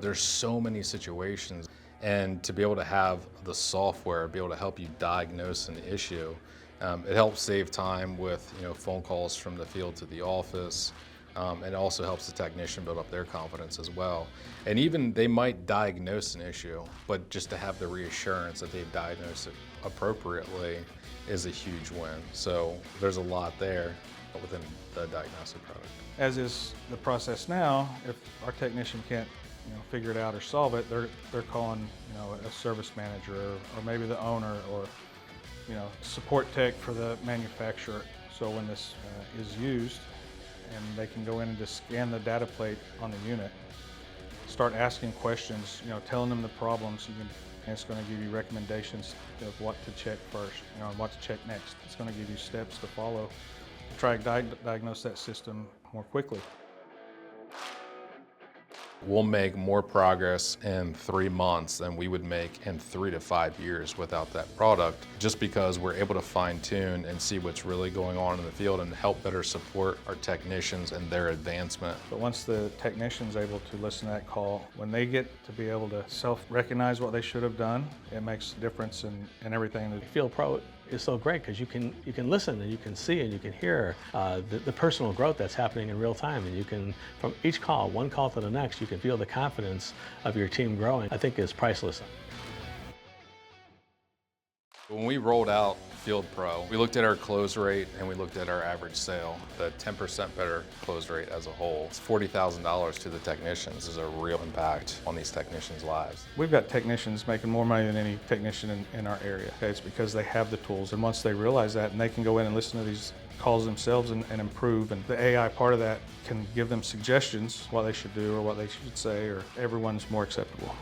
There's so many situations, and to be able to have the software be able to help you diagnose an issue, it helps save time with phone calls from the field to the office. It also helps the technician build up their confidence as well. And even they might diagnose an issue, but just to have the reassurance that they've diagnosed it appropriately is a huge win. So there's a lot there within the diagnostic product. As is the process now, if our technician can't figure it out or solve it, they're calling a service manager or maybe the owner or support tech for the manufacturer. So when this is used, and they can go in and just scan the data plate on the unit, start asking questions, telling them the problems. And it's going to give you recommendations of what to check first, and what to check next. It's going to give you steps to follow to try to diagnose that system more quickly. We'll make more progress in 3 months than we would make in 3 to 5 years without that product, just because we're able to fine tune and see what's really going on in the field and help better support our technicians and their advancement. But once the technician's able to listen to that call, when they get to be able to self-recognize what they should have done, it makes a difference in everything. Field Pro is so great because you can listen and you can see and you can hear the personal growth that's happening in real time, and you can, from each call, one call to the next, you can feel the confidence of your team growing. I think is priceless. When we rolled out Field Pro, we looked at our close rate and we looked at our average sale. The 10% better close rate as a whole. It's $40,000 to the technicians. Is a real impact on these technicians' lives. We've got technicians making more money than any technician in our area. It's because they have the tools, and once they realize that, and they can go in and listen to these calls themselves and improve, and the AI part of that can give them suggestions what they should do or what they should say, or everyone's more acceptable.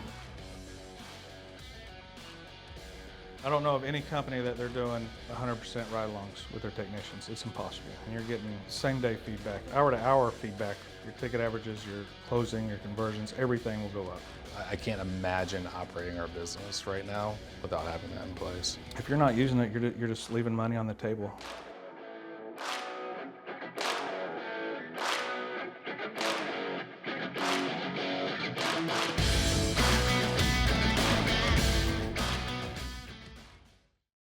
I don't know of any company that they're doing 100% ride-alongs with their technicians. It's impossible. And you're getting same-day feedback, hour-to-hour feedback. Your ticket averages, your closing, your conversions, everything will go up. I can't imagine operating our business right now without having that in place. If you're not using it, you're just leaving money on the table.